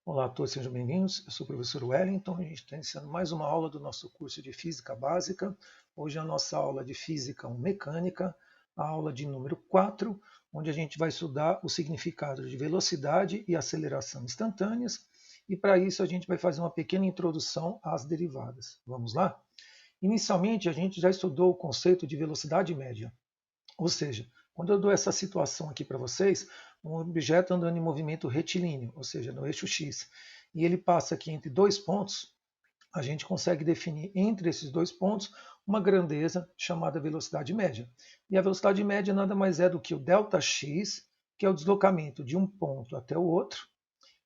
Olá a todos, sejam bem-vindos. Eu sou o professor Wellington. A gente está iniciando mais uma aula do nosso curso de Física Básica. Hoje é a nossa aula de Física 1 Mecânica, a aula de número 4, onde a gente vai estudar o significado de velocidade e aceleração instantâneas. E para isso a gente vai fazer uma pequena introdução às derivadas. Vamos lá? Inicialmente, a gente já estudou o conceito de velocidade média. Ou seja, quando eu dou essa situação aqui para vocês, um objeto andando em movimento retilíneo, ou seja, no eixo x, e ele passa aqui entre dois pontos, a gente consegue definir entre esses dois pontos uma grandeza chamada velocidade média. E a velocidade média nada mais é do que o ΔX, que é o deslocamento de um ponto até o outro,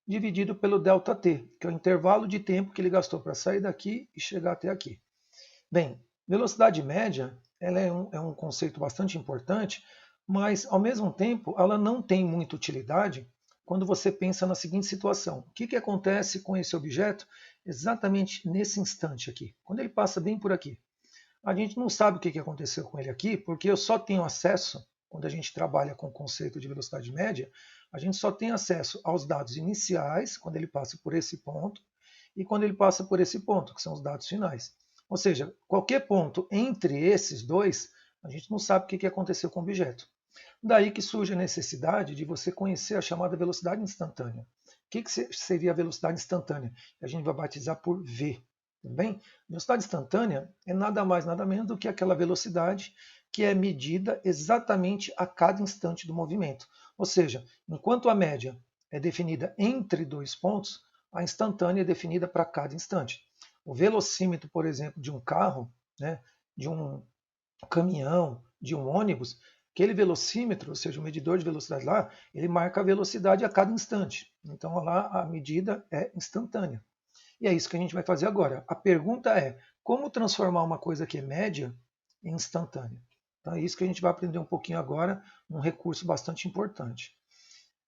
dividido pelo ΔT, que é o intervalo de tempo que ele gastou para sair daqui e chegar até aqui. Bem, velocidade média ela é um conceito bastante importante, mas, ao mesmo tempo, ela não tem muita utilidade quando você pensa na seguinte situação. O que acontece com esse objeto exatamente nesse instante aqui, quando ele passa bem por aqui? A gente não sabe o que aconteceu com ele aqui, porque eu só tenho acesso, quando a gente trabalha com o conceito de velocidade média, a gente só tem acesso aos dados iniciais, quando ele passa por esse ponto, e quando ele passa por esse ponto, que são os dados finais. Ou seja, qualquer ponto entre esses dois, a gente não sabe o que aconteceu com o objeto. Daí que surge a necessidade de você conhecer a chamada velocidade instantânea. O que seria a velocidade instantânea? A gente vai batizar por V. Tudo bem? Velocidade instantânea é nada mais, nada menos do que aquela velocidade que é medida exatamente a cada instante do movimento. Ou seja, enquanto a média é definida entre dois pontos, a instantânea é definida para cada instante. O velocímetro, por exemplo, de um carro, né, de um caminhão, de um ônibus, aquele velocímetro, ou seja, o medidor de velocidade lá, ele marca a velocidade a cada instante. Então lá a medida é instantânea. E é isso que a gente vai fazer agora. A pergunta é: como transformar uma coisa que é média em instantânea? Então é isso que a gente vai aprender um pouquinho agora, um recurso bastante importante.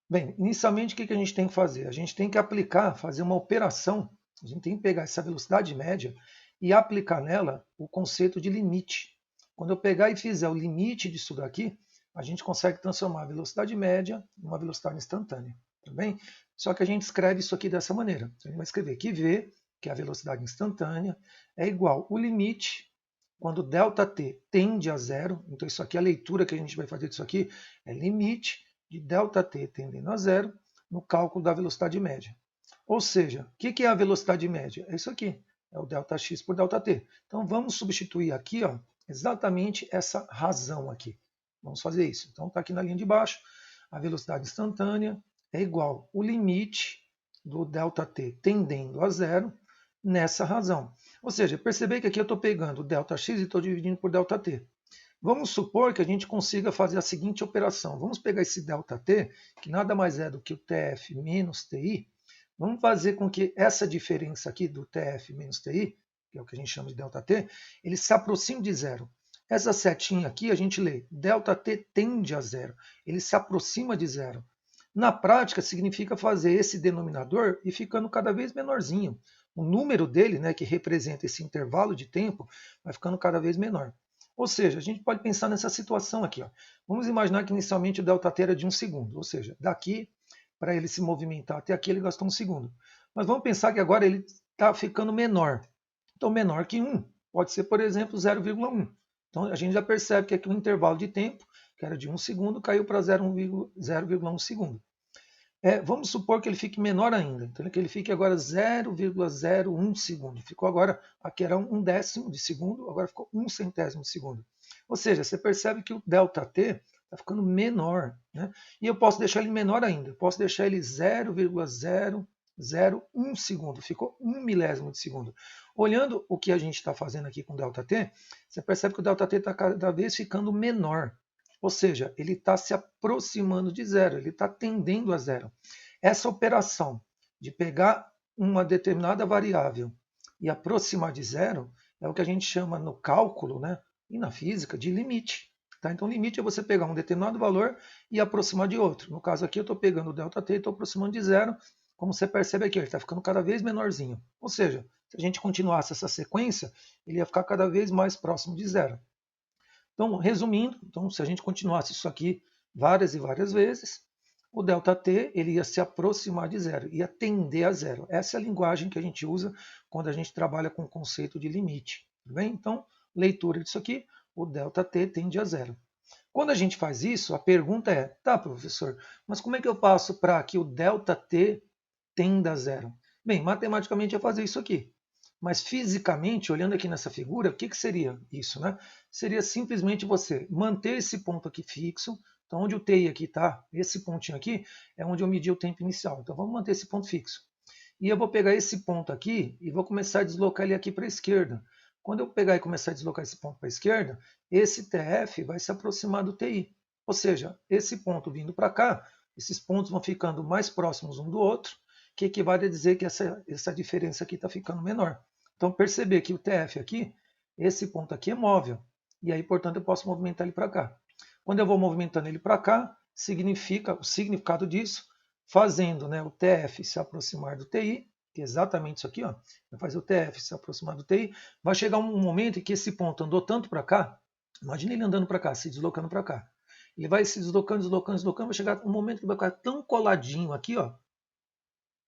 Bem, inicialmente o que a gente tem que fazer? A gente tem que aplicar, fazer uma operação, a gente tem que pegar essa velocidade média e aplicar nela o conceito de limite. Quando eu pegar e fizer o limite disso daqui, a gente consegue transformar a velocidade média em uma velocidade instantânea. Tá bem? Só que a gente escreve isso aqui dessa maneira. A gente vai escrever que V, que é a velocidade instantânea, é igual o limite quando ΔT tende a zero. Então, isso aqui, a leitura que a gente vai fazer disso aqui é limite de ΔT tendendo a zero no cálculo da velocidade média. Ou seja, o que é a velocidade média? É isso aqui, é o ΔX por ΔT. Então vamos substituir aqui exatamente essa razão aqui. Vamos fazer isso. Então está aqui na linha de baixo, a velocidade instantânea é igual o limite do ΔT tendendo a zero nessa razão. Ou seja, perceber que aqui eu estou pegando o ΔX e estou dividindo por ΔT. Vamos supor que a gente consiga fazer a seguinte operação. Vamos pegar esse ΔT, que nada mais é do que o TF menos TI. Vamos fazer com que essa diferença aqui do TF menos TI, que é o que a gente chama de ΔT, ele se aproxime de zero. Essa setinha aqui a gente lê, ΔT tende a zero, ele se aproxima de zero. Na prática, significa fazer esse denominador e ficando cada vez menorzinho. O número dele, né, que representa esse intervalo de tempo, vai ficando cada vez menor. Ou seja, a gente pode pensar nessa situação aqui. Ó. Vamos imaginar que inicialmente o ΔT era de 1 segundo, ou seja, daqui para ele se movimentar até aqui ele gastou 1 segundo. Mas vamos pensar que agora ele está ficando menor. Então, menor que 1 pode ser, por exemplo, 0,1. Então, a gente já percebe que aqui o intervalo de tempo, que era de 1 segundo, caiu para 0,1 segundo. Vamos supor que ele fique menor ainda, então que ele fique agora 0,01 segundo. Ficou agora, aqui era 1 décimo de segundo, agora ficou 1 centésimo de segundo. Ou seja, você percebe que o ΔT está ficando menor. Né? E eu posso deixar ele menor ainda, eu posso deixar ele 0,001 segundo, ficou 1 milésimo de segundo. Olhando o que a gente está fazendo aqui com o ΔT, você percebe que o ΔT está cada vez ficando menor. Ou seja, ele está se aproximando de zero, ele está tendendo a zero. Essa operação de pegar uma determinada variável e aproximar de zero é o que a gente chama no cálculo, né, e na física, de limite. Tá? Então, limite é você pegar um determinado valor e aproximar de outro. No caso aqui, eu estou pegando o ΔT e estou aproximando de zero. Como você percebe aqui, ele está ficando cada vez menorzinho. Ou seja, se a gente continuasse essa sequência, ele ia ficar cada vez mais próximo de zero. Então, resumindo, então, se a gente continuasse isso aqui várias e várias vezes, o ΔT ele ia se aproximar de zero, ia tender a zero. Essa é a linguagem que a gente usa quando a gente trabalha com o conceito de limite. Tudo bem? Então, leitura disso aqui, o ΔT tende a zero. Quando a gente faz isso, a pergunta é, tá, professor, mas como é que eu passo para que o ΔT tenda a zero? Bem, matematicamente é fazer isso aqui. Mas fisicamente, olhando aqui nessa figura, o que seria isso, né? Seria simplesmente você manter esse ponto aqui fixo. Então, onde o TI aqui está, esse pontinho aqui, é onde eu medi o tempo inicial. Então, vamos manter esse ponto fixo. E eu vou pegar esse ponto aqui e vou começar a deslocar ele aqui para a esquerda. Quando eu pegar e começar a deslocar esse ponto para a esquerda, esse TF vai se aproximar do TI. Ou seja, esse ponto vindo para cá, esses pontos vão ficando mais próximos um do outro, que equivale a dizer que essa diferença aqui está ficando menor. Então, perceber que o TF aqui, esse ponto aqui é móvel. E aí, portanto, eu posso movimentar ele para cá. Quando eu vou movimentando ele para cá, significa o significado disso, fazendo, né, o TF se aproximar do TI, que é exatamente isso aqui, ó, vai fazer o TF se aproximar do TI, vai chegar um momento em que esse ponto andou tanto para cá, imagina ele andando para cá, se deslocando para cá. Ele vai se deslocando, deslocando, deslocando, vai chegar um momento que vai ficar tão coladinho aqui, ó,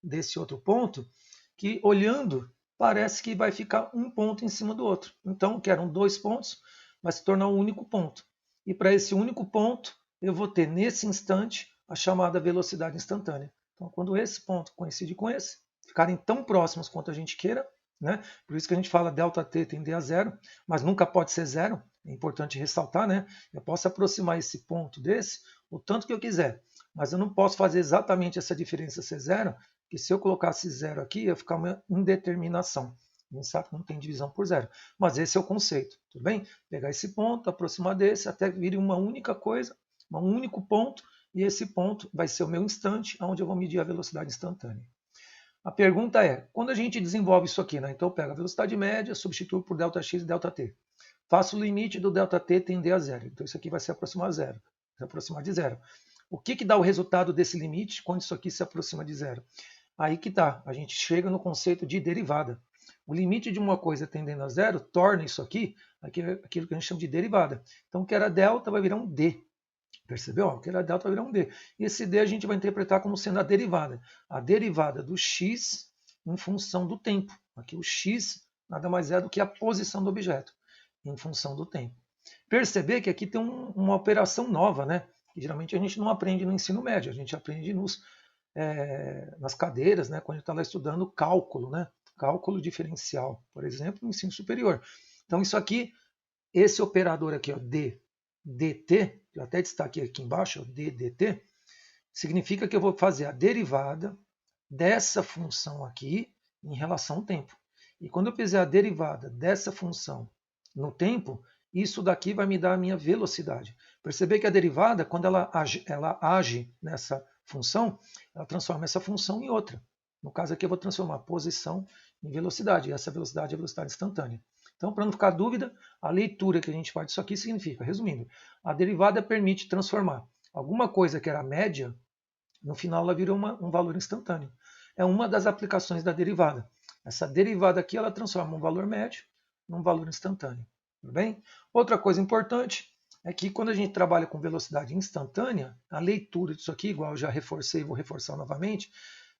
desse outro ponto, que olhando parece que vai ficar um ponto em cima do outro. Então, que eram dois pontos, vai se tornar um único ponto. E para esse único ponto, eu vou ter nesse instante a chamada velocidade instantânea. Então, quando esse ponto coincide com esse, ficarem tão próximos quanto a gente queira, né? Por isso que a gente fala ΔT tender a zero, mas nunca pode ser zero, é importante ressaltar, né? Eu posso aproximar esse ponto desse o tanto que eu quiser, mas eu não posso fazer exatamente essa diferença ser zero, porque se eu colocasse zero aqui, ia ficar uma indeterminação. A gente sabe que não tem divisão por zero. Mas esse é o conceito, tudo bem? Pegar esse ponto, aproximar desse, até vir uma única coisa, um único ponto, e esse ponto vai ser o meu instante, onde eu vou medir a velocidade instantânea. A pergunta é, quando a gente desenvolve isso aqui, né? Então eu pego a velocidade média, substituo por ΔX e ΔT. Faço o limite do ΔT tender a zero. Então isso aqui vai se aproximar a zero, se aproximar de zero. O que dá o resultado desse limite quando isso aqui se aproxima de zero? Aí que tá, a gente chega no conceito de derivada. O limite de uma coisa tendendo a zero torna isso aqui aquilo que a gente chama de derivada. Então, o que era delta vai virar um D. Percebeu? O que era delta vai virar um D. E esse D a gente vai interpretar como sendo a derivada do x em função do tempo. Aqui o x nada mais é do que a posição do objeto em função do tempo. Perceber que aqui tem uma operação nova, né? Que geralmente a gente não aprende no ensino médio, a gente aprende nas cadeiras, né? Quando a gente está lá estudando cálculo, né? Cálculo diferencial, por exemplo, no ensino superior. Então, isso aqui, esse operador aqui, ó, dt, eu até destaquei aqui embaixo, ó, dt, significa que eu vou fazer a derivada dessa função aqui em relação ao tempo. E quando eu fizer a derivada dessa função no tempo, isso daqui vai me dar a minha velocidade. Perceber que a derivada, quando ela age nessa função, ela transforma essa função em outra. No caso aqui, eu vou transformar a posição em velocidade. E essa velocidade é a velocidade instantânea. Então, para não ficar dúvida, a leitura que a gente faz disso aqui significa, resumindo, a derivada permite transformar alguma coisa que era média, no final ela vira um valor instantâneo. É uma das aplicações da derivada. Essa derivada aqui, ela transforma um valor médio num valor instantâneo. Tudo bem? Outra coisa importante é que quando a gente trabalha com velocidade instantânea, a leitura disso aqui, igual eu já reforcei e vou reforçar novamente,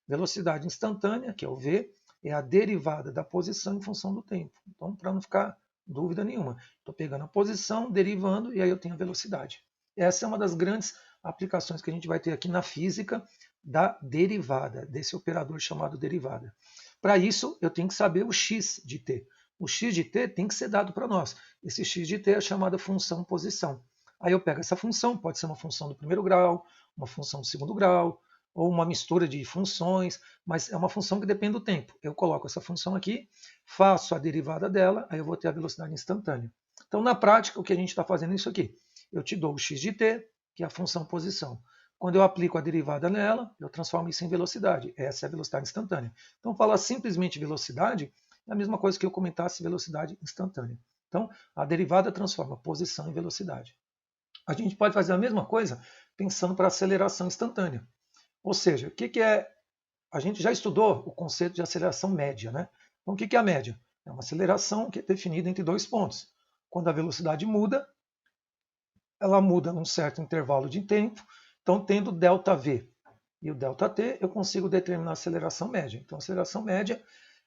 velocidade instantânea, que é o v, é a derivada da posição em função do tempo. Então, para não ficar dúvida nenhuma, estou pegando a posição, derivando, e aí eu tenho a velocidade. Essa é uma das grandes aplicações que a gente vai ter aqui na física da derivada, desse operador chamado derivada. Para isso, eu tenho que saber o x de t. O x de t tem que ser dado para nós. Esse x de t é a chamada função posição. Aí eu pego essa função, pode ser uma função do primeiro grau, uma função do segundo grau, ou uma mistura de funções, mas é uma função que depende do tempo. Eu coloco essa função aqui, faço a derivada dela, aí eu vou ter a velocidade instantânea. Então, na prática, o que a gente está fazendo é isso aqui. Eu te dou o x de t, que é a função posição. Quando eu aplico a derivada nela, eu transformo isso em velocidade. Essa é a velocidade instantânea. Então, falar simplesmente velocidade é a mesma coisa que eu comentasse velocidade instantânea. Então, a derivada transforma posição em velocidade. A gente pode fazer a mesma coisa pensando para aceleração instantânea. Ou seja, o que é... A gente já estudou o conceito de aceleração média, né? Então, o que é a média? É uma aceleração que é definida entre dois pontos. Quando a velocidade muda, ela muda num certo intervalo de tempo, então tendo ΔV. e o ΔT, eu consigo determinar a aceleração média. Então, a aceleração média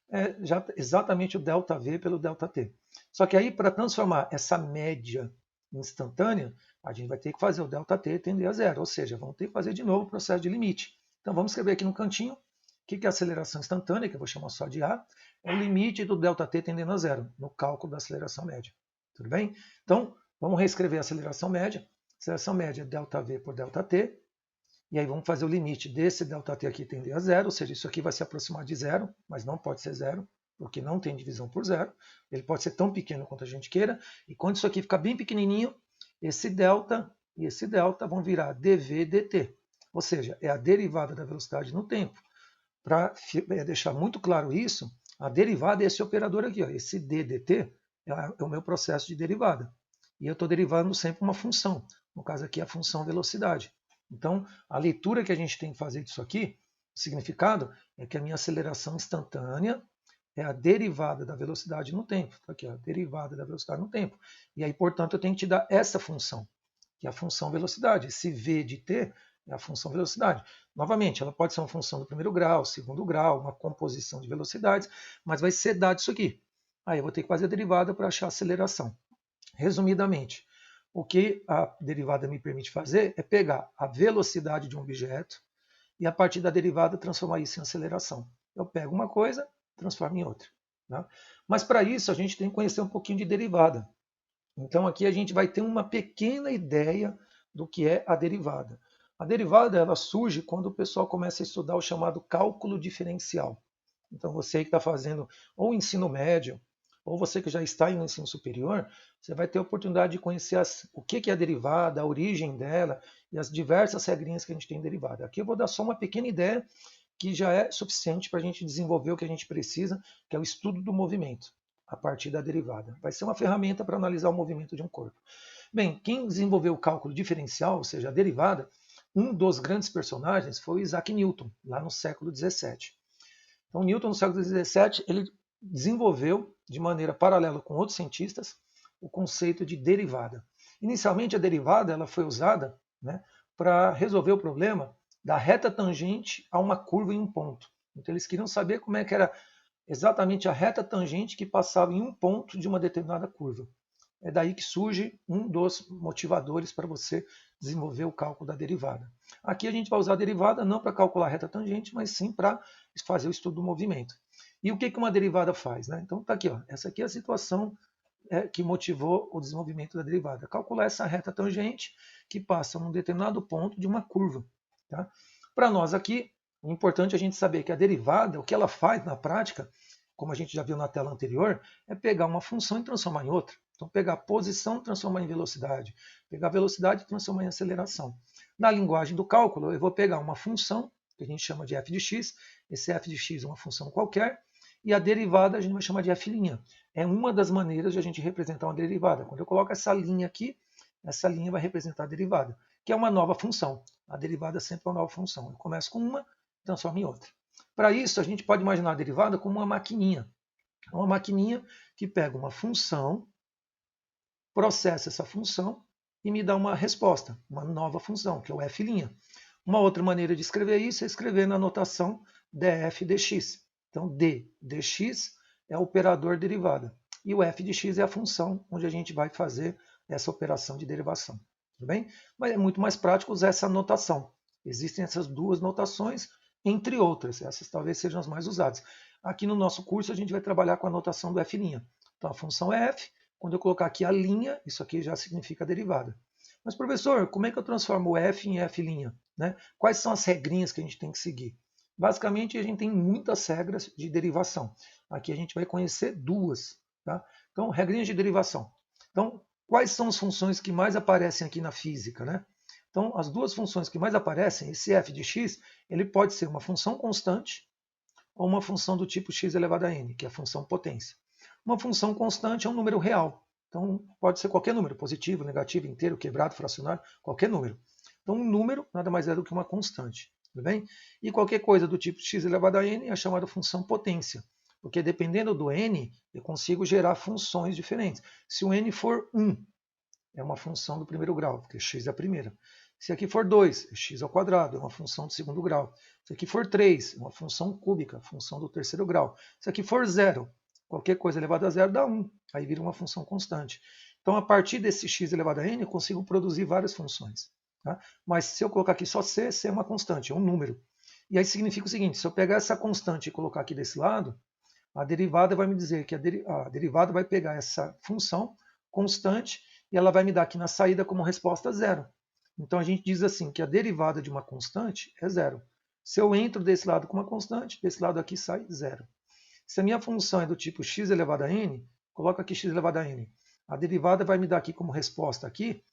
é já exatamente o ΔV pelo ΔT. Só que aí, para transformar essa média instantânea, a gente vai ter que fazer o ΔT tender a zero, ou seja, vamos ter que fazer de novo o processo de limite. Então, vamos escrever aqui no cantinho o que é a aceleração instantânea, que eu vou chamar só de A, é o limite do ΔT tendendo a zero, no cálculo da aceleração média. Tudo bem? Então, vamos reescrever a aceleração média. A aceleração média é ΔV por ΔT, e aí vamos fazer o limite desse ΔT aqui tender a zero, ou seja, isso aqui vai se aproximar de zero, mas não pode ser zero, porque não tem divisão por zero. Ele pode ser tão pequeno quanto a gente queira, e quando isso aqui ficar bem pequenininho, esse delta e esse delta vão virar dv dt, ou seja, é a derivada da velocidade no tempo. Para deixar muito claro isso, a derivada é esse operador aqui, ó, esse d dt é o meu processo de derivada. E eu estou derivando sempre uma função, no caso aqui a função velocidade. Então, a leitura que a gente tem que fazer disso aqui, o significado é que a minha aceleração instantânea é a derivada da velocidade no tempo. Tá aqui, a derivada da velocidade no tempo. E aí, portanto, eu tenho que te dar essa função, que é a função velocidade. Esse v de t é a função velocidade. Novamente, ela pode ser uma função do primeiro grau, segundo grau, uma composição de velocidades, mas vai ser dado isso aqui. Aí eu vou ter que fazer a derivada para achar a aceleração. Resumidamente, o que a derivada me permite fazer é pegar a velocidade de um objeto e, a partir da derivada, transformar isso em aceleração. Eu pego uma coisa, transformo em outra. Tá? Mas, para isso, a gente tem que conhecer um pouquinho de derivada. Então, aqui a gente vai ter uma pequena ideia do que é a derivada. A derivada ela surge quando o pessoal começa a estudar o chamado cálculo diferencial. Então, você que está fazendo ou ensino médio, ou você que já está em um ensino superior, você vai ter a oportunidade de conhecer o que é a derivada, a origem dela e as diversas regrinhas que a gente tem em derivada. Aqui eu vou dar só uma pequena ideia que já é suficiente para a gente desenvolver o que a gente precisa, que é o estudo do movimento, a partir da derivada. Vai ser uma ferramenta para analisar o movimento de um corpo. Bem, quem desenvolveu o cálculo diferencial, ou seja, a derivada, um dos grandes personagens foi Isaac Newton, lá no século XVII. Então, Newton, no século XVII, ele desenvolveu, de maneira paralela com outros cientistas, o conceito de derivada. Inicialmente, a derivada ela foi usada, né, para resolver o problema da reta tangente a uma curva em um ponto. Então, eles queriam saber como é que era exatamente a reta tangente que passava em um ponto de uma determinada curva. É daí que surge um dos motivadores para você desenvolver o cálculo da derivada. Aqui a gente vai usar a derivada não para calcular a reta tangente, mas sim para fazer o estudo do movimento. E o que uma derivada faz? Né? Então está aqui, ó, essa aqui é a situação que motivou o desenvolvimento da derivada. Calcular essa reta tangente que passa num determinado ponto de uma curva. Tá? Para nós aqui, é importante a gente saber que a derivada, o que ela faz na prática, como a gente já viu na tela anterior, é pegar uma função e transformar em outra. Então, pegar a posição e transformar em velocidade, pegar a velocidade e transformar em aceleração. Na linguagem do cálculo, eu vou pegar uma função, que a gente chama de f de x, esse f de x é uma função qualquer, e a derivada a gente vai chamar de f'. É uma das maneiras de a gente representar uma derivada. Quando eu coloco essa linha aqui, essa linha vai representar a derivada, que é uma nova função. A derivada é sempre uma nova função. Eu começo com uma, transformo em outra. Para isso, a gente pode imaginar a derivada como uma maquininha. Uma maquininha que pega uma função, processa essa função e me dá uma resposta, uma nova função, que é o f'. Uma outra maneira de escrever isso é escrever na notação df dx. Então, d dx é o operador derivada. E o f de x é a função onde a gente vai fazer essa operação de derivação. Tudo bem? Mas é muito mais prático usar essa notação. Existem essas duas notações, entre outras. Essas talvez sejam as mais usadas. Aqui no nosso curso a gente vai trabalhar com a notação do f'. Então, a função é f. Quando eu colocar aqui a linha, isso aqui já significa derivada. Mas, professor, como é que eu transformo o f em f'? Né? Quais são as regrinhas que a gente tem que seguir? Basicamente, a gente tem muitas regras de derivação. Aqui a gente vai conhecer duas. Tá? Então, regrinhas de derivação. Então, quais são as funções que mais aparecem aqui na física? Né? Então, as duas funções que mais aparecem, esse f de x, ele pode ser uma função constante ou uma função do tipo x elevado a n, que é a função potência. Uma função constante é um número real. Então, pode ser qualquer número, positivo, negativo, inteiro, quebrado, fracionário, qualquer número. Então, um número nada mais é do que uma constante. Tudo bem? E qualquer coisa do tipo x elevado a n é chamada função potência. Porque dependendo do n, eu consigo gerar funções diferentes. Se o n for 1, é uma função do primeiro grau, porque x é a primeira. Se aqui for 2, é x ao quadrado, é uma função do segundo grau. Se aqui for 3, é uma função cúbica, função do terceiro grau. Se aqui for 0, qualquer coisa elevado a 0 dá 1, aí vira uma função constante. Então, a partir desse x elevado a n, eu consigo produzir várias funções. Tá? Mas se eu colocar aqui só c, c é uma constante, é um número. E aí significa o seguinte, se eu pegar essa constante e colocar aqui desse lado, a derivada vai me dizer que a derivada vai pegar essa função constante e ela vai me dar aqui na saída como resposta 0. Então a gente diz assim que a derivada de uma constante é 0. Se eu entro desse lado com uma constante, desse lado aqui sai 0. Se a minha função é do tipo x elevado a n, coloca aqui x elevado a n. A derivada vai me dar aqui como resposta aqui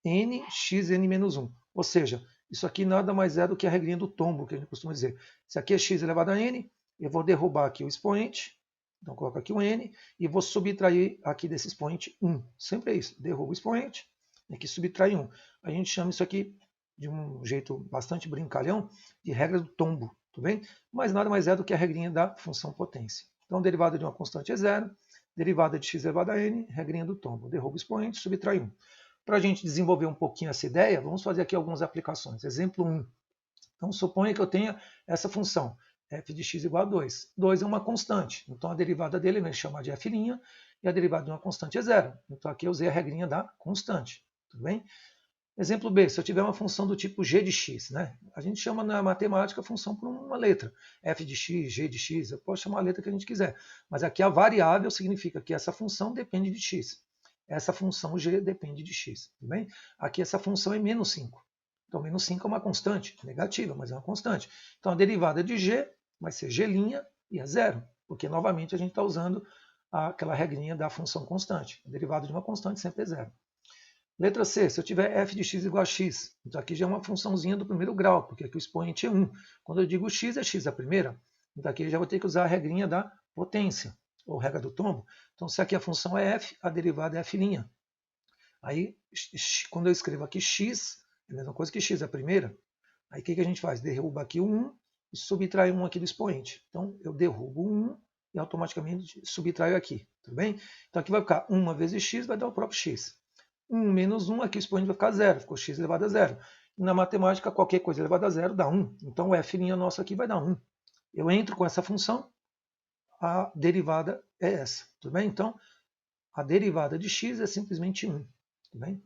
n x n menos 1. Ou seja, isso aqui nada mais é do que a regrinha do tombo, que a gente costuma dizer. Se aqui é x elevado a n, eu vou derrubar aqui o expoente, então coloco aqui o n, e vou subtrair aqui desse expoente 1. Sempre é isso, derrubo o expoente, e aqui subtrai 1. A gente chama isso aqui, de um jeito bastante brincalhão, de regra do tombo, tudo bem? Mas nada mais é do que a regrinha da função potência. Então, derivada de uma constante é 0, derivada de x elevado a n, regrinha do tombo. Derrubo o expoente, subtrai 1. Para a gente desenvolver um pouquinho essa ideia, vamos fazer aqui algumas aplicações. Exemplo 1. Então, suponha que eu tenha essa função, f de x igual a 2. 2 é uma constante, então a derivada dele vai chamar de f', e a derivada de uma constante é 0. Então, aqui eu usei a regrinha da constante. Tudo bem? Exemplo B, se eu tiver uma função do tipo g de x, né? A gente chama na matemática a função por uma letra. F de x, g de x, eu posso chamar a letra que a gente quiser. Mas aqui a variável significa que essa função depende de x. Essa função g depende de x. Tudo bem? Aqui essa função é menos 5. Então, menos 5 é uma constante, negativa, mas é uma constante. Então, a derivada de g vai ser g' e é 0, porque, novamente, a gente está usando aquela regrinha da função constante. A derivada de uma constante sempre é 0. Letra C, se eu tiver f de x igual a x, então aqui já é uma funçãozinha do primeiro grau, porque aqui o expoente é 1. Quando eu digo x, é x a primeira, então aqui eu já vou ter que usar a regrinha da potência, ou regra do tombo. Então, se aqui a função é f, a derivada é f'. Aí, quando eu escrevo aqui x, é a mesma coisa que x, a primeira. Aí, o que a gente faz? Derruba aqui o 1 e subtrai 1 aqui do expoente. Então, eu derrubo o 1 e automaticamente subtraio aqui. Tudo bem? Então, aqui vai ficar 1 vezes x, vai dar o próprio x. 1 menos 1, aqui o expoente vai ficar 0. Ficou x elevado a 0. E na matemática, qualquer coisa elevada a 0 dá 1. Então, o f' nosso aqui vai dar 1. Eu entro com essa função, a derivada é essa. Tudo bem? Então, a derivada de x é simplesmente 1. Tudo bem?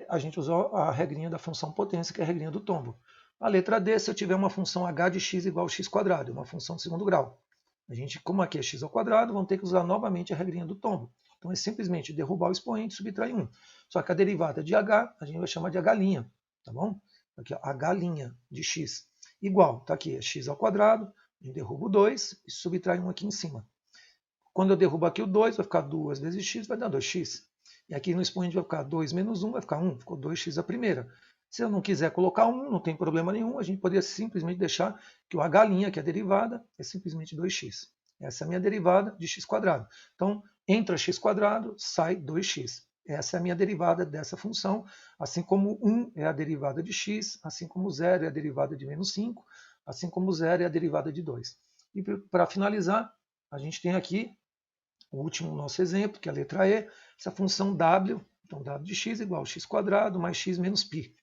A gente usou a regrinha da função potência, que é a regrinha do tombo. A letra D, se eu tiver uma função h de x igual a x², uma função de segundo grau. A gente, como aqui é x ao quadrado, vamos ter que usar novamente a regrinha do tombo. Então é simplesmente derrubar o expoente e subtrair 1. Só que a derivada de h, a gente vai chamar de h', tá bom? Aqui, ó, h' de x igual, tá aqui, é x ao quadrado, a gente derruba o 2 e subtrai 1 aqui em cima. Quando eu derrubo aqui o 2, vai ficar 2 vezes x, vai dar 2x. E aqui no expoente vai ficar 2 menos 1, vai ficar 1. Ficou 2x a primeira. Se eu não quiser colocar 1, não tem problema nenhum. A gente poderia simplesmente deixar que o h', que é a derivada, é simplesmente 2x. Essa é a minha derivada de x². Então, entra x², sai 2x. Essa é a minha derivada dessa função. Assim como 1 é a derivada de x, assim como 0 é a derivada de menos 5, assim como 0 é a derivada de 2. E para finalizar, a gente tem aqui o último nosso exemplo, que é a letra E, essa função w, então w de x igual a x² mais x menos π.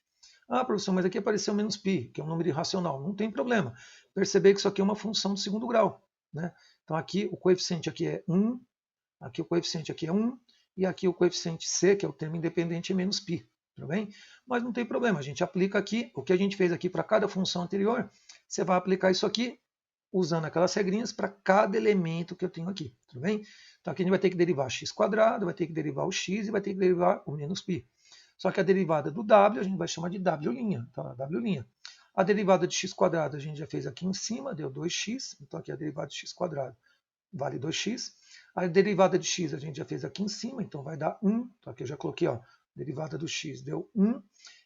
Ah, professor, mas aqui apareceu menos π, que é um número irracional. Não tem problema. Perceber que isso aqui é uma função de segundo grau. Né? Então aqui o coeficiente aqui é 1, aqui o coeficiente aqui é 1, e aqui o coeficiente c, que é o termo independente, é menos π. Tudo bem? Mas não tem problema, a gente aplica aqui, o que a gente fez aqui para cada função anterior, você vai aplicar isso aqui, usando aquelas regrinhas para cada elemento que eu tenho aqui. Tudo bem? Então aqui a gente vai ter que derivar x², vai ter que derivar o x e vai ter que derivar o menos π. Só que a derivada do w a gente vai chamar de w'. Então, a w'. A derivada de x² a gente já fez aqui em cima, deu 2x. Então aqui a derivada de x² vale 2x. A derivada de x a gente já fez aqui em cima, então vai dar 1. Então aqui eu já coloquei, ó, derivada do x deu 1.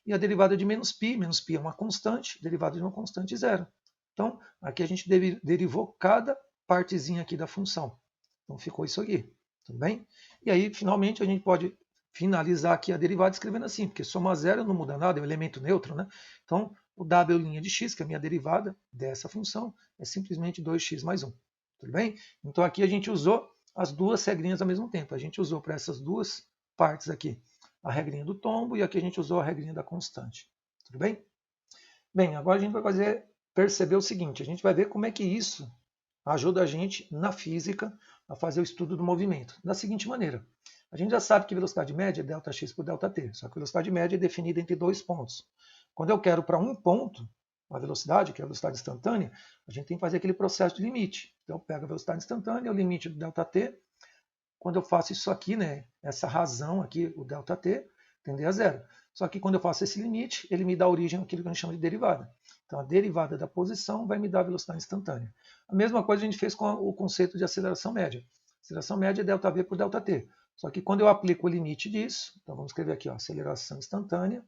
E a derivada de menos π é uma constante, derivada de uma constante 0. Então aqui a gente derivou cada partezinha aqui da função. Então ficou isso aqui, tudo bem? E aí, finalmente, a gente pode finalizar aqui a derivada escrevendo assim, porque somar 0 não muda nada, é um elemento neutro, né? Então, o w' de x, que é a minha derivada dessa função, é simplesmente 2x mais 1, tudo bem? Então, aqui a gente usou as duas regrinhas ao mesmo tempo. A gente usou para essas duas partes aqui a regrinha do tombo, e aqui a gente usou a regrinha da constante. Tudo bem? Bem, agora a gente vai perceber o seguinte, a gente vai ver como é que isso ajuda a gente na física a fazer o estudo do movimento. Da seguinte maneira, a gente já sabe que velocidade média é ΔX por ΔT, só que a velocidade média é definida entre dois pontos. Quando eu quero para um ponto, a velocidade, que é a velocidade instantânea, a gente tem que fazer aquele processo de limite. Então eu pego a velocidade instantânea, o limite do ΔT. Quando eu faço isso aqui, né, essa razão aqui, o ΔT, tende a zero. Só que quando eu faço esse limite, ele me dá origem àquilo que a gente chama de derivada. Então a derivada da posição vai me dar a velocidade instantânea. A mesma coisa a gente fez com o conceito de aceleração média. Aceleração média é ΔV por ΔT. Só que quando eu aplico o limite disso, então vamos escrever aqui, ó, aceleração instantânea,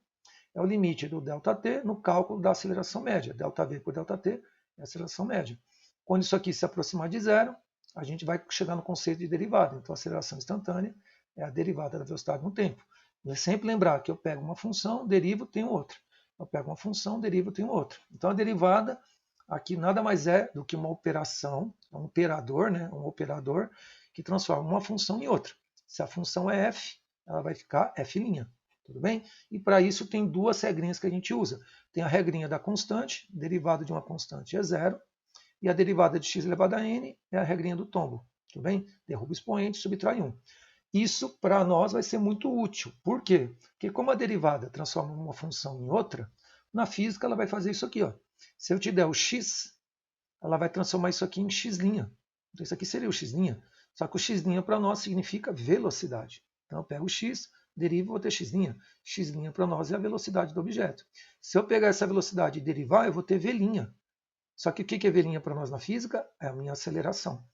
é o limite do ΔT no cálculo da aceleração média. ΔV por ΔT é a aceleração média. Quando isso aqui se aproximar de zero, a gente vai chegar no conceito de derivada. Então, a aceleração instantânea é a derivada da velocidade no tempo. E sempre lembrar que eu pego uma função, derivo, tenho outra. Eu pego uma função, derivo, tenho outra. Então, a derivada aqui nada mais é do que uma operação, um operador, né? Um operador que transforma uma função em outra. Se a função é f, ela vai ficar f'. Tudo bem? E para isso tem duas regrinhas que a gente usa. Tem a regrinha da constante, derivada de uma constante é zero, e a derivada de x elevado a n é a regrinha do tombo. Tudo bem? Derruba o expoente, subtrai 1. Isso para nós vai ser muito útil. Por quê? Porque como a derivada transforma uma função em outra, na física ela vai fazer isso aqui. Ó. Se eu te der o x, ela vai transformar isso aqui em x'. Então isso aqui seria o x'. Só que o x' para nós significa velocidade. Então eu pego o x, derivo, vou ter x'. X' para nós é a velocidade do objeto. Se eu pegar essa velocidade e derivar, eu vou ter v'. Só que o que é v' para nós na física? É a minha aceleração.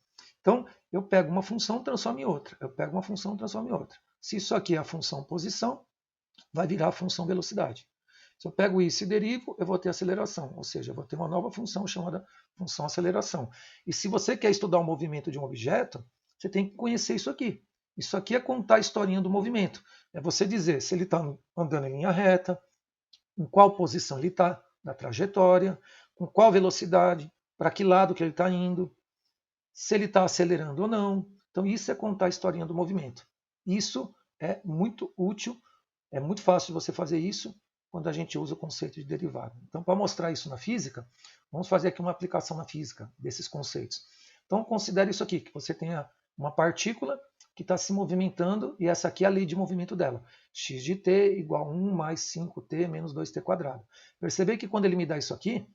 Então, eu pego uma função, transformo em outra. Eu pego uma função, transformo em outra. Se isso aqui é a função posição, vai virar a função velocidade. Se eu pego isso e derivo, eu vou ter aceleração. Ou seja, eu vou ter uma nova função chamada função aceleração. E se você quer estudar o movimento de um objeto, você tem que conhecer isso aqui. Isso aqui é contar a historinha do movimento. É você dizer se ele está andando em linha reta, em qual posição ele está na trajetória, com qual velocidade, para que lado que ele está indo, se ele está acelerando ou não. Então isso é contar a historinha do movimento. Isso é muito útil, é muito fácil de você fazer isso quando a gente usa o conceito de derivada. Então, para mostrar isso na física, vamos fazer aqui uma aplicação na física desses conceitos. Então, considere isso aqui, que você tenha uma partícula que está se movimentando, e essa aqui é a lei de movimento dela. X de t igual a 1 mais 5t menos 2t quadrado. Perceber que quando ele me dá isso aqui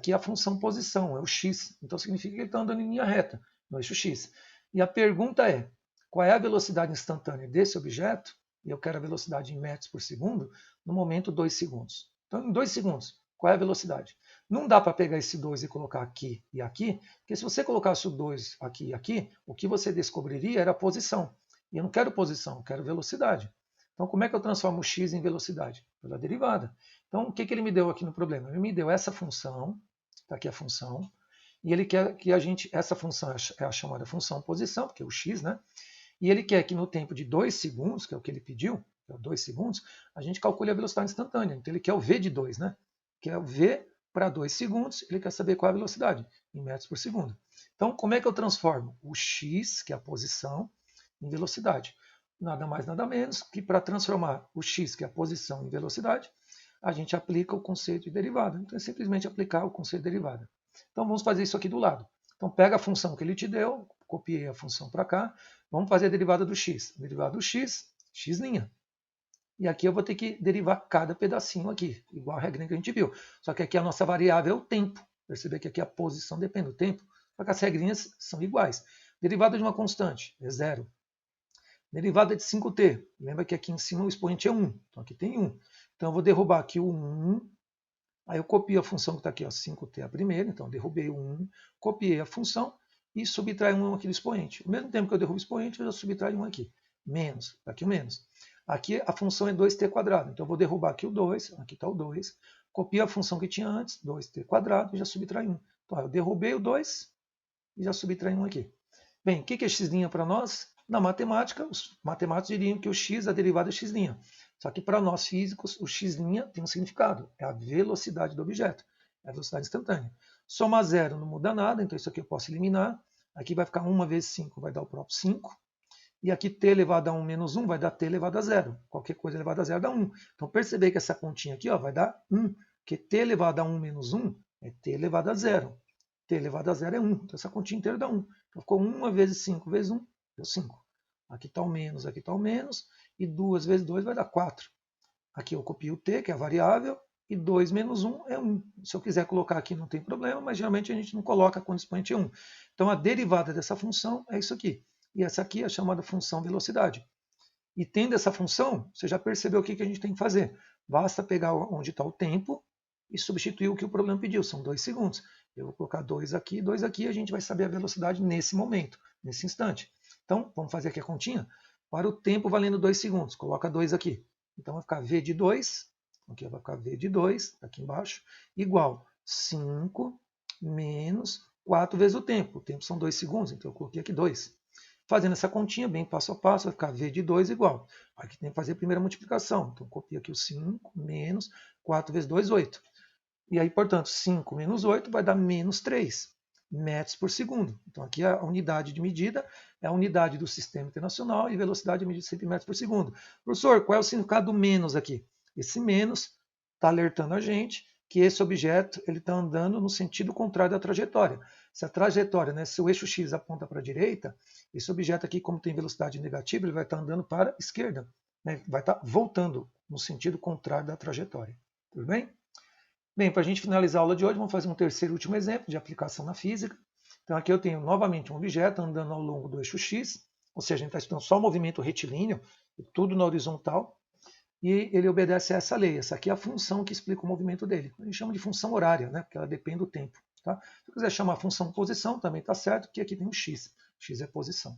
é a função posição, é o x. Então significa que ele está andando em linha reta, no eixo x. E a pergunta é, qual é a velocidade instantânea desse objeto? E eu quero a velocidade em metros por segundo, no momento 2 segundos. Então, em 2 segundos, qual é a velocidade? Não dá para pegar esse 2 e colocar aqui e aqui, porque se você colocasse o 2 aqui e aqui, o que você descobriria era a posição. E eu não quero posição, eu quero velocidade. Então, como é que eu transformo o x em velocidade? Pela derivada. Então, o que ele me deu aqui no problema? Ele me deu essa função, está aqui a função, e ele quer que essa função é a chamada função posição, porque é o x, né? E ele quer que no tempo de 2 segundos, que é o que ele pediu, que é 2 segundos, a gente calcule a velocidade instantânea. Então ele quer o v de 2, né? Quer o v para 2 segundos, ele quer saber qual é a velocidade, em metros por segundo. Então, como é que eu transformo o x, que é a posição, em velocidade? Nada mais, nada menos que para transformar o x, que é a posição, em velocidade, a gente aplica o conceito de derivada. Então é simplesmente aplicar o conceito de derivada. Então vamos fazer isso aqui do lado. Então pega a função que ele te deu, copiei a função para cá, vamos fazer a derivada do x. Derivada do x, x'. E aqui eu vou ter que derivar cada pedacinho aqui, igual a regra que a gente viu. Só que aqui a nossa variável é o tempo. Perceber que aqui a posição depende do tempo, só que as regrinhas são iguais. Derivada de uma constante é zero. Derivada de 5t, lembra que aqui em cima o expoente é 1, então aqui tem 1. Então eu vou derrubar aqui o 1, aí eu copio a função que está aqui, ó, 5t a primeira, então eu derrubei o 1, copiei a função e subtrai 1 aqui do expoente. Ao mesmo tempo que eu derrubo o expoente, eu já subtraio 1 aqui. Menos, está aqui o menos. Aqui a função é 2t quadrado, então eu vou derrubar aqui o 2, aqui está o 2, copio a função que tinha antes, 2t quadrado, e já subtrai 1. Então eu derrubei o 2 e já subtrai 1 aqui. Bem, o que é x' para nós? Na matemática, os matemáticos diriam que o x, a derivada é x'. Só que para nós físicos, o x' tem um significado, é a velocidade do objeto, é a velocidade instantânea. Somar zero não muda nada, então isso aqui eu posso eliminar. Aqui vai ficar 1 vezes 5, vai dar o próprio 5. E aqui t elevado a 1 menos 1 vai dar t elevado a 0. Qualquer coisa elevada a 0 dá 1. Então perceber que essa continha aqui vai dar 1, porque t elevado a 1 menos 1 é t elevado a 0. T elevado a 0 é 1. Então essa continha inteira dá 1. Então ficou 1 vezes 5 vezes 1, deu 5. Aqui está o menos, aqui está o menos. E 2 vezes 2 vai dar 4. Aqui eu copio o t, que é a variável, e 2 menos 1 é 1. Se eu quiser colocar aqui não tem problema, mas geralmente a gente não coloca quando o expoente é 1. Então a derivada dessa função é isso aqui. E essa aqui é a chamada função velocidade. E tendo essa função, você já percebeu o que a gente tem que fazer. Basta pegar onde está o tempo e substituir o que o problema pediu. São 2 segundos. Eu vou colocar 2 aqui, e a gente vai saber a velocidade nesse momento, nesse instante. Então, vamos fazer aqui a continha. Para o tempo valendo 2 segundos, coloca 2 aqui. Então vai ficar V de 2, aqui vai ficar V de 2, aqui embaixo, igual 5 menos 4 vezes o tempo. O tempo são 2 segundos, então eu coloquei aqui 2. Fazendo essa continha bem passo a passo, vai ficar V de 2 igual. Aqui tem que fazer a primeira multiplicação. Então copio aqui o 5 menos 4 vezes 2, 8. E aí, portanto, 5 menos 8 vai dar menos 3 metros por segundo. Então aqui a unidade de medida é a unidade do sistema internacional e velocidade é medida em centímetros por segundo. Professor, qual é o significado do menos aqui? Esse menos está alertando a gente que esse objeto ele está andando no sentido contrário da trajetória. Se a trajetória, né, se o eixo x aponta para a direita, esse objeto aqui, como tem velocidade negativa, ele vai estar andando para a esquerda. Né, vai estar voltando no sentido contrário da trajetória. Tudo bem? Bem, para a gente finalizar a aula de hoje, vamos fazer um terceiro e último exemplo de aplicação na física. Então aqui eu tenho novamente um objeto andando ao longo do eixo x, ou seja, a gente está estudando só o movimento retilíneo, tudo na horizontal, e ele obedece a essa lei. Essa aqui é a função que explica o movimento dele. A gente chama de função horária, né, porque ela depende do tempo. Tá? Se eu quiser chamar função posição, também está certo, porque aqui tem um x. X é posição.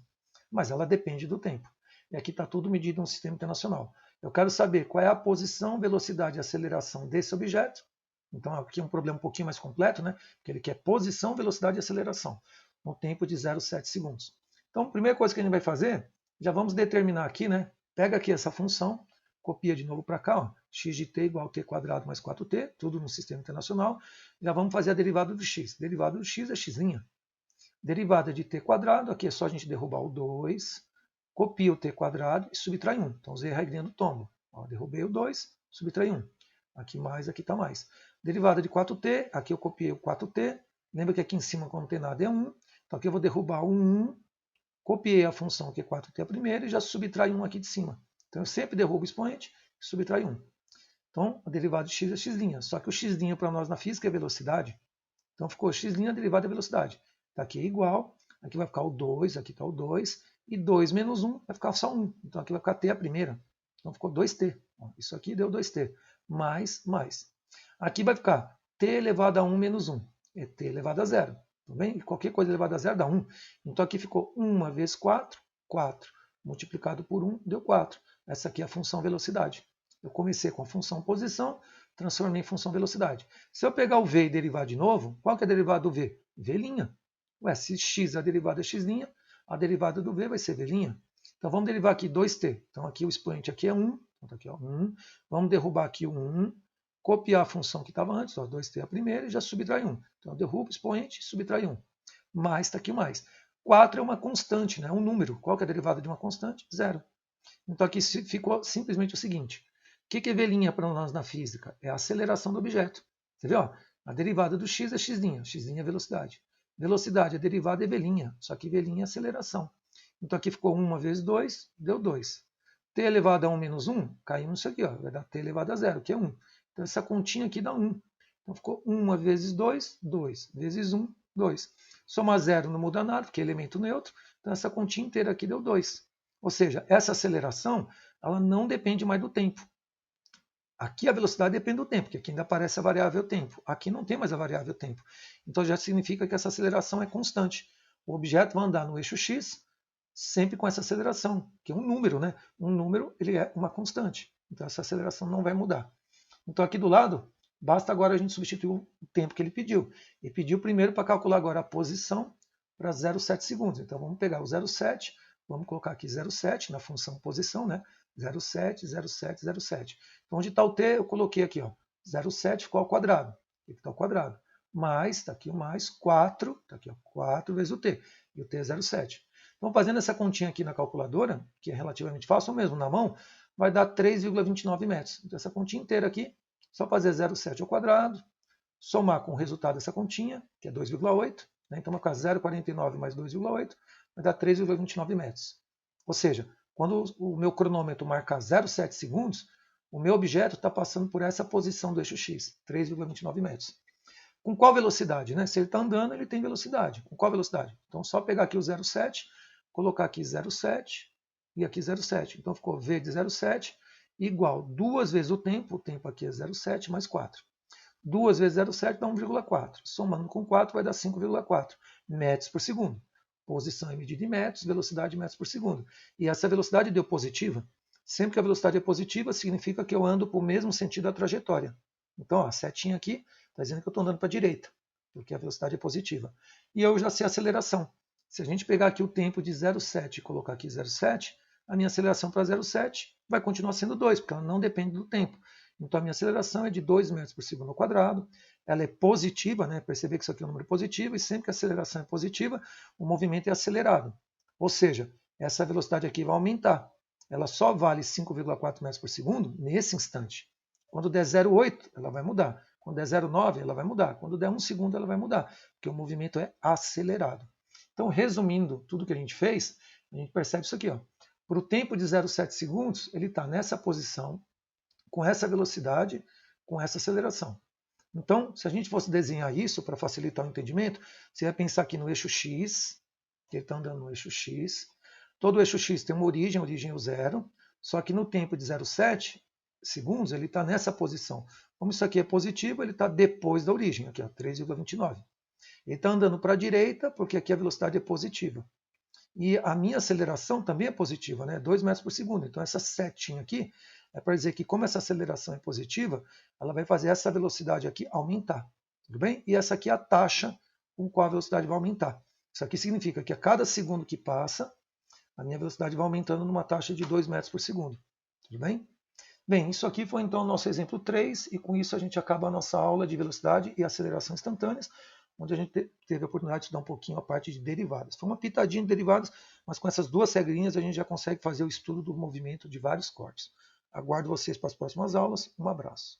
Mas ela depende do tempo. E aqui está tudo medido no sistema internacional. Eu quero saber qual é a posição, velocidade e aceleração desse objeto. Então aqui é um problema um pouquinho mais completo, né? Porque ele quer posição, velocidade e aceleração, no tempo de 0,7 segundos. Então, a primeira coisa que a gente vai fazer, já vamos determinar aqui, né? Pega aqui essa função, copia de novo para cá, ó, x de t igual a t quadrado mais 4t, tudo no sistema internacional. Já vamos fazer a derivada do x. Derivada do x é x'. Derivada de t quadrado, aqui é só a gente derrubar o 2, copia o t quadrado e subtrai 1. Então usei a regrinha do tombo. Ó, derrubei o 2, subtrai 1. Aqui mais, aqui está mais. Derivada de 4t, aqui eu copiei o 4t. Lembra que aqui em cima, quando não tem nada, é 1. Então aqui eu vou derrubar o 1, copiei a função que é 4t a primeira e já subtrai 1 aqui de cima. Então eu sempre derrubo o expoente e subtrai 1. Então a derivada de x é x'. Só que o x' para nós na física é velocidade. Então ficou x' a derivada é velocidade. Está aqui é igual, aqui vai ficar o 2, aqui está o 2, e 2 menos 1 vai ficar só 1. Então aqui vai ficar t a primeira. Então ficou 2t. Isso aqui deu 2t. Mais. Aqui vai ficar t elevado a 1 menos 1. É t elevado a 0. Tudo bem? E qualquer coisa elevada a 0 dá 1. Então aqui ficou 1 vezes 4, 4. Multiplicado por 1 deu 4. Essa aqui é a função velocidade. Eu comecei com a função posição, transformei em função velocidade. Se eu pegar o v e derivar de novo, qual que é a derivada do v? V'. Ué, se x a derivada é x', a derivada do v vai ser v'. Então vamos derivar aqui 2t. Então aqui o expoente aqui é 1. Então, aqui, ó, 1. Vamos derrubar aqui o 1, copiar a função que estava antes, ó, 2t a primeira, e já subtrai 1. Então eu derrubo o expoente e subtrai 1. Mais está aqui o mais. 4 é uma constante, né? Um número. Qual que é a derivada de uma constante? 0. Então aqui ficou simplesmente o seguinte. O que é v' para nós na física? É a aceleração do objeto. Você vê? Ó, a derivada do x é x'. X' é velocidade. Velocidade, a derivada é v'. Só que v' é aceleração. Então aqui ficou 1 vezes 2, deu 2. T elevado a 1 menos 1, caiu nisso aqui, ó, vai dar t elevado a 0, que é 1. Então essa continha aqui dá 1. Então ficou 1 vezes 2, 2. Vezes 1, 2. Somar 0 não muda nada, porque é elemento neutro. Então essa continha inteira aqui deu 2. Ou seja, essa aceleração ela não depende mais do tempo. Aqui a velocidade depende do tempo, porque aqui ainda aparece a variável tempo. Aqui não tem mais a variável tempo. Então já significa que essa aceleração é constante. O objeto vai andar no eixo x sempre com essa aceleração, que é um número, né? Um número ele é uma constante. Então essa aceleração não vai mudar. Então aqui do lado, basta agora a gente substituir o tempo que ele pediu. Ele pediu primeiro para calcular agora a posição para 0,7 segundos. Então vamos pegar o 0,7, vamos colocar aqui 0,7 na função posição, né? 0,7, 0,7, 0,7. Então onde está o t, eu coloquei aqui, ó, 0,7 ficou ao quadrado. Aqui está ao quadrado. Mais, está aqui o mais, 4, está aqui, ó, 4 vezes o t. E o t é 0,7. Então, fazendo essa continha aqui na calculadora, que é relativamente fácil, ou mesmo na mão, vai dar 3,29 metros. Então, essa continha inteira aqui, só fazer 0,7 ao quadrado, somar com o resultado dessa continha, que é 2,8, né? Então vai ficar 0,49 mais 2,8, vai dar 3,29 metros. Ou seja, quando o meu cronômetro marcar 0,7 segundos, o meu objeto está passando por essa posição do eixo X, 3,29 metros. Com qual velocidade? Né? Se ele está andando, ele tem velocidade. Com qual velocidade? Então, só pegar aqui o 0,7, colocar aqui 0,7 e aqui 0,7. Então, ficou V de 0,7 igual 2 vezes o tempo aqui é 0,7 mais 4. 2 vezes 0,7 dá 1,4. Somando com 4 vai dar 5,4 metros por segundo. Posição é medida em metros, velocidade em metros por segundo. E essa velocidade deu positiva. Sempre que a velocidade é positiva, significa que eu ando para o mesmo sentido da trajetória. Então, ó, a setinha aqui está dizendo que eu estou andando para a direita, porque a velocidade é positiva. E eu já sei a aceleração. Se a gente pegar aqui o tempo de 0,7 e colocar aqui 0,7, a minha aceleração para 0,7 vai continuar sendo 2, porque ela não depende do tempo. Então, a minha aceleração é de 2 metros por segundo ao quadrado. Ela é positiva, né? Perceber que isso aqui é um número positivo, e sempre que a aceleração é positiva, o movimento é acelerado. Ou seja, essa velocidade aqui vai aumentar. Ela só vale 5,4 metros por segundo nesse instante. Quando der 0,8, ela vai mudar. Quando der 0,9, ela vai mudar. Quando der 1 segundo, ela vai mudar, porque o movimento é acelerado. Então, resumindo tudo que a gente fez, a gente percebe isso aqui. Para o tempo de 0,7 segundos, ele está nessa posição, com essa velocidade, com essa aceleração. Então, se a gente fosse desenhar isso para facilitar o entendimento, você vai pensar aqui no eixo X, que ele está andando no eixo X. Todo o eixo X tem uma origem, a origem é o zero, só que no tempo de 0,7 segundos ele está nessa posição. Como isso aqui é positivo, ele está depois da origem, aqui, 3,29. Ele está andando para a direita, porque aqui a velocidade é positiva. E a minha aceleração também é positiva, né? 2 metros por segundo. Então, essa setinha aqui é para dizer que, como essa aceleração é positiva, ela vai fazer essa velocidade aqui aumentar. Tudo bem? E essa aqui é a taxa com qual a velocidade vai aumentar. Isso aqui significa que a cada segundo que passa, a minha velocidade vai aumentando numa taxa de 2 metros por segundo. Tudo bem? Bem, isso aqui foi então o nosso exemplo 3, e com isso a gente acaba a nossa aula de velocidade e aceleração instantâneas, onde a gente teve a oportunidade de estudar um pouquinho a parte de derivadas. Foi uma pitadinha de derivadas, mas com essas duas regrinhas a gente já consegue fazer o estudo do movimento de vários cortes. Aguardo vocês para as próximas aulas. Um abraço.